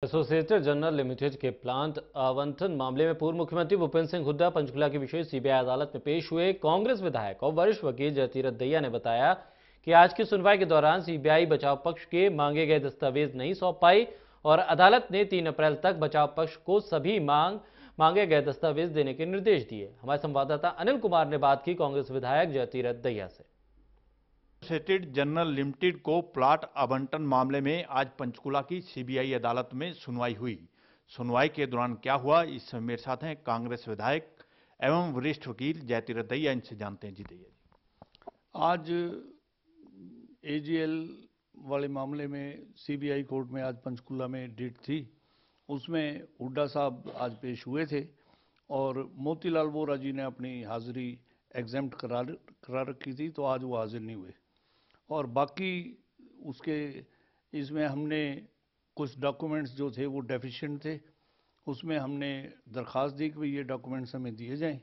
Associated journal limited के plant आवंटन मामले में पूर्व मुख्यमंत्री भूपेंद्र सिंह हुड्डा पंचकुला की विशेष सीबीआई अदालत में पेश हुए। कांग्रेस विधायक और वरिष्ठ वकील जयतीरथ दहिया ने बताया कि आज की सुनवाई के दौरान सीबीआई बचाव पक्ष के मांगे गए दस्तावेज नहीं सौंप पाई और अदालत ने 3 अप्रैल तक बचाव पक्ष को सभी मांगे गए दस्तावेज देने के निर्देश दिए। हमारे संवाददाता अनिल कुमार ने बात की कांग्रेस विधायक जयतीरथ दहिया से। एसोसिएटेड जर्नल लिमिटेड को प्लाट आवंटन मामले में आज पंचकुला की सीबीआई अदालत में सुनवाई हुई। सुनवाई के दौरान क्या हुआ, इस समय मेरे साथ हैं कांग्रेस विधायक एवं वरिष्ठ वकील जयतीरथ दहिया। इनसे जानते हैं। जी दहिया जी, आज एजीएल वाले मामले में सीबीआई कोर्ट में आज पंचकुला में डेट थी, उसमें हुड्डा साहब आज पेश हुए थे और मोतीलाल वोरा जी ने अपनी हाजिरी एग्जेम्प्ट करा रखी थी, तो आज वो हाजिर नहीं हुए। और बाकी उसके इसमें हमने कुछ डॉक्यूमेंट्स जो थे वो डेफिशिएंट थे, उसमें हमने दरख्वास्त दी कि ये डॉक्यूमेंट्स हमें दिए जाएं।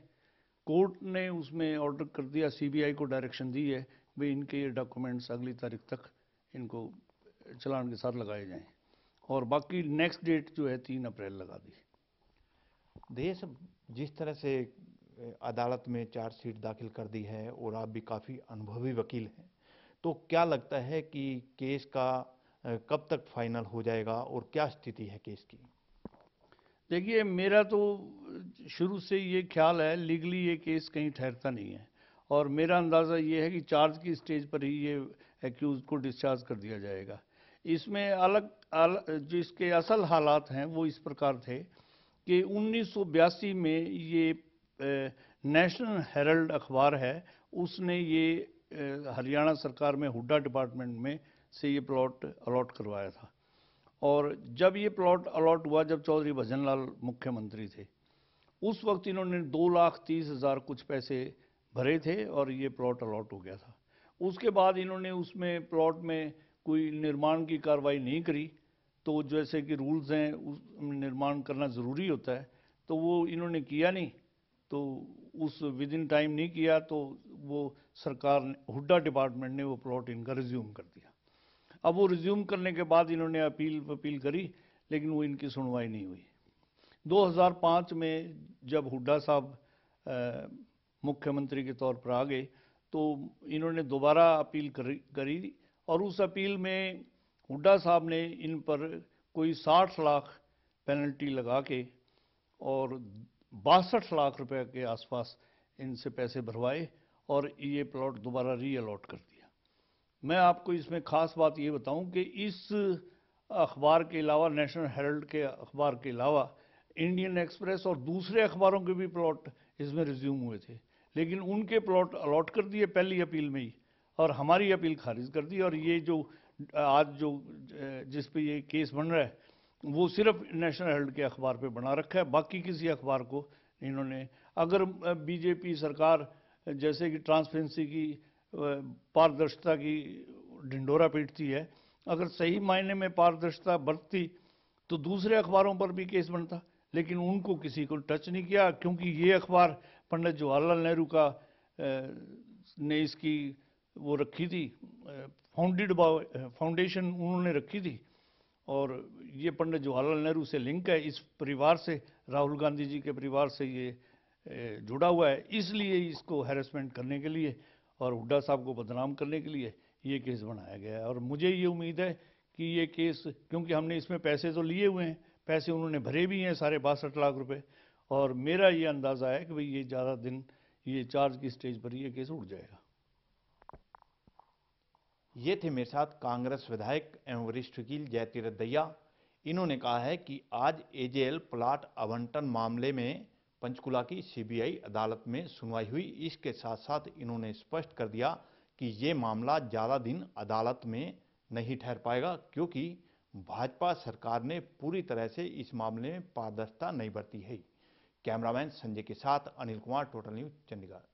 कोर्ट ने उसमें ऑर्डर कर दिया, सीबीआई को डायरेक्शन दी है भाई इनके ये डॉक्यूमेंट्स अगली तारीख तक इनको चलान के साथ लगाए जाएं और बाकी नेक्स्ट डेट जो है 3 अप्रैल लगा दी। दहिया साहब, जिस तरह से अदालत में चार्जशीट दाखिल कर दी है और आप भी काफ़ी अनुभवी वकील हैं, तो क्या लगता है कि केस का कब तक फाइनल हो जाएगा और क्या स्थिति है केस की? देखिए, मेरा तो शुरू से ये ख्याल है लीगली ये केस कहीं ठहरता नहीं है और मेरा अंदाज़ा ये है कि चार्ज की स्टेज पर ही ये एक्यूज को डिस्चार्ज कर दिया जाएगा। इसमें जो इसके असल हालात हैं वो इस प्रकार थे कि 1982 में ये नेशनल हेरल्ड अखबार है, उसने ये हरियाणा सरकार में हुड्डा डिपार्टमेंट में से ये प्लॉट अलॉट करवाया था और जब ये प्लॉट अलॉट हुआ, जब चौधरी भजनलाल मुख्यमंत्री थे, उस वक्त इन्होंने 2,30,000 कुछ पैसे भरे थे और ये प्लॉट अलॉट हो गया था। उसके बाद इन्होंने उसमें प्लॉट में कोई निर्माण की कार्रवाई नहीं करी, तो जैसे कि रूल्स हैं उस निर्माण करना ज़रूरी होता है, तो वो इन्होंने किया नहीं, तो उस विद इन टाइम नहीं किया, तो वो सरकार ने हुड्डा डिपार्टमेंट ने वो प्लॉट इनका रिज्यूम कर दिया। अब वो रिज्यूम करने के बाद इन्होंने अपील करी, लेकिन वो इनकी सुनवाई नहीं हुई। 2005 में जब हुड्डा साहब मुख्यमंत्री के तौर पर आ गए, तो इन्होंने दोबारा अपील करी और उस अपील में हुड्डा साहब ने इन पर कोई 60 लाख पेनल्टी लगा के और 62 लाख रुपए के आसपास इनसे पैसे भरवाए और ये प्लॉट दोबारा रीअलॉट कर दिया। मैं आपको इसमें खास बात ये बताऊं कि इस अखबार के अलावा, नेशनल हेरल्ड के अखबार के अलावा, इंडियन एक्सप्रेस और दूसरे अखबारों के भी प्लॉट इसमें रिज्यूम हुए थे, लेकिन उनके प्लॉट अलॉट कर दिए पहली अपील में ही और हमारी अपील खारिज कर दी। और ये जो आज जो जिस पे ये केस बन रहा है वो सिर्फ नेशनल हेरल्ड के अखबार पे बना रखा है, बाकी किसी अखबार को इन्होंने, अगर बीजेपी सरकार जैसे कि ट्रांसपेरेंसी की, पारदर्शिता की ढिंडोरा पीटती है, अगर सही मायने में पारदर्शिता बरतती तो दूसरे अखबारों पर भी केस बनता, लेकिन उनको किसी को टच नहीं किया, क्योंकि ये अखबार पंडित जवाहरलाल नेहरू का ने इसकी वो रखी थी, फाउंडेशन उन्होंने रखी थी और ये पंडित जवाहरलाल नेहरू से लिंक है, इस परिवार से, राहुल गांधी जी के परिवार से ये जुड़ा हुआ है, इसलिए इसको हैरेसमेंट करने के लिए और हुड्डा साहब को बदनाम करने के लिए ये केस बनाया गया है। और मुझे ये उम्मीद है कि ये केस, क्योंकि हमने इसमें पैसे तो लिए हुए हैं, पैसे उन्होंने भरे भी हैं 62.5 लाख रुपए, और मेरा ये अंदाज़ा है कि भाई ये ज़्यादा दिन ये चार्ज की स्टेज पर ये केस उठ जाएगा। ये थे मेरे साथ कांग्रेस विधायक एवं वरिष्ठ वकील जयतीरथ दहिया। इन्होंने कहा है कि आज एजेएल प्लाट आवंटन मामले में पंचकुला की सीबीआई अदालत में सुनवाई हुई। इसके साथ साथ इन्होंने स्पष्ट कर दिया कि ये मामला ज़्यादा दिन अदालत में नहीं ठहर पाएगा, क्योंकि भाजपा सरकार ने पूरी तरह से इस मामले में पारदर्शिता नहीं बरती है। कैमरामैन संजय के साथ अनिल कुमार, टोटल न्यूज़, चंडीगढ़।